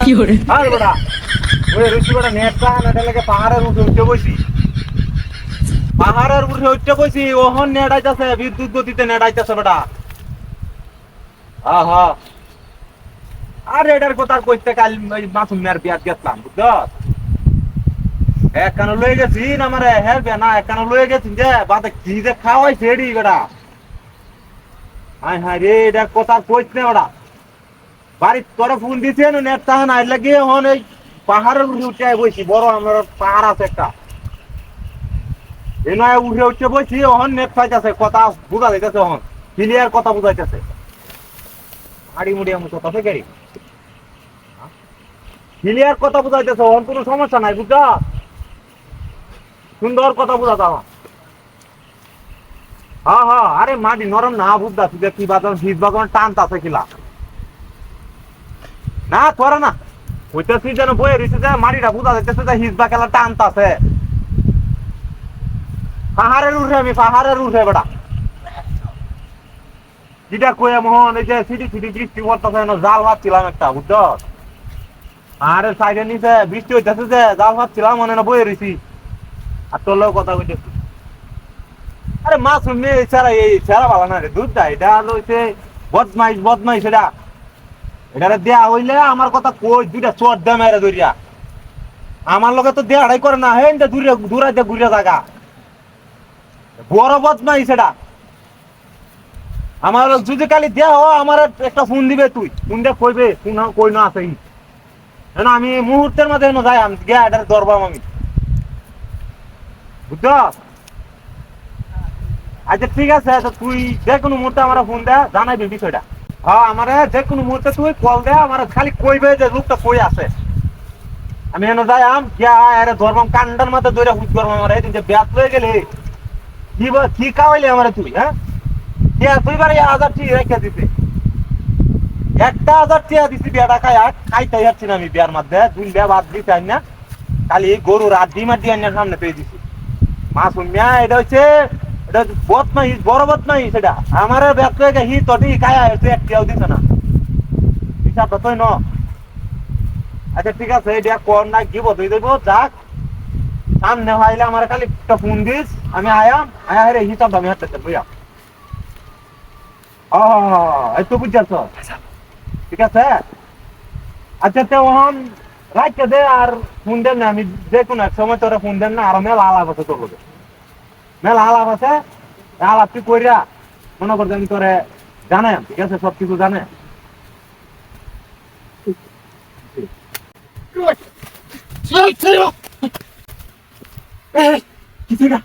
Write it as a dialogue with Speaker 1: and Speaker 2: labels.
Speaker 1: কি করে
Speaker 2: আর বেটা ওই রুচি বেটা নেটটা নেটের লাগে পাহাড়ের উঠে উঠে বসি পাহাড়ের উঠে উঠে বসি ওহন নেট আইতাছে বিদ্যুৎ গতিতে নেট আইতাছে বেটা হ্যাঁ হ্যাঁ আর এটার কথা কইতে কাল মাসুম মেয়ের বিয়াত গেছিলাম বুঝছো এক কানো লয়ে গেছি না আমারে হ্যাঁ বে না এক কানো লয়ে গেছি যে বাদে কি যে খাওয়াইছে এডি বেটা হায় হায় রে এটা কথা কইতে না বেটা বাড়ির তোরে ফোন দিছে না নেট তাহান আইলে গিয়ে হন এই পাহাড়ের উঠে উঠে বইছি বড় আমার পাহাড় আছে একটা এই নয় উঠে উঠে বইছি ওহন নেট পাইতেছে কথা বুঝা যাইতেছে ওহন ক্লিয়ার কথা বুঝাইতেছে হাড়ি মুড়ি আমি কথা থেকে ক্লিয়ার কথা বুঝাইতেছে ওহন কোনো সমস্যা নাই বুঝা সুন্দর কথা বুঝাতে আমার হ্যাঁ হ্যাঁ আরে মাটি নরম না বুঝা তুই কি বাজার শীত বাগান টানতাছে কিলা না তোরা না ওইটাছি যেন বয়ে রয়েছে যে মাটিটা বুঝা যাইতেছে যে হিজবা খেলা টানতাছে পাহাড়ের উঠে আমি পাহাড়ের উঠে বেটা যেটা কয়ে মোহন এই যে সিটি সিটি বৃষ্টি করতেছে জাল ভাবছিলাম একটা বুঝছ পাহাড়ের সাইডের নিচে বৃষ্টি হইতেছে যে জাল ভাবছিলাম মনে না বয়ে রয়েছি আর তোর লোক কথা কইতেছি আরে মাছ শুনবি এই ছাড়া ভালো না রে দুধ দেয় এটা হচ্ছে বদমাইশ বদমাইশ এটা দেয়া হইলে আমার কথা কই দুইটা চট দে মেরে ধরিয়া আমার লোকে তো দেয়াটাই করে না হেন দূরে দূরে ঘুরে থাকা বড় বদমাই সেটা আমার যদি কালি দেয়া হ আমার একটা ফোন দিবে তুই ফোন দিয়ে কইবে কই না আছে আমি মুহূর্তের মধ্যে যাই আমি গিয়া এটার ধরবাম আমি বুঝছ আচ্ছা ঠিক আছে তুই যে কোনো মুহূর্তে আমার ফোন দে জানাইবি বিষয়টা হ্যাঁ আমার যে কোনো মুহূর্তে তুই কল দে আমার খালি কইবে যে লোকটা কই আছে আমি এনে যাই আম গিয়া আরে ধরবাম কান্ডার মধ্যে দইরা হুট করবাম আমার এই যে ব্যাস লয়ে গেলে কি খাওয়াইলে আমার তুই হ্যাঁ দুইবার 1000 টি রেখে দিতে 1000 টিয়া দিছি বিয়াটা খাইতে যাচ্ছি না আমি বিয়ার মধ্যে দুই বিয়া বাদ দিতে আই না খালি গরুর আর ডিম আর দিয়ে সামনে পেয়ে দিছি মাছ মিয়া এটা হচ্ছে এটা বদমাই বড় বদমাই সেটা আমার ব্যাস লয়ে হি তটি খায়া তুই একটিও দিছে না হিসাব তুই ন আচ্ছা ঠিক আছে এটা কোন না কি বদই দেবো যাক সামনে হইলে আমার খালি একটা ফোন দিস আমি আয়া রে হিসাব আমি হাতে বুঝা এই তো বুঝছ ঠিক আছে আচ্ছা তো ওহন রাখতে দে আর ফোন দেন না আমি যে কোনো এক সময় তোরা ফোন দেন না আর মেলা আলাপ আছে তোর লোকে মেলা আলাপ আছে আলাপ তুই কইরা মনে করতে আমি তোরে জানে ঠিক আছে সব কিছু জানে কিছু না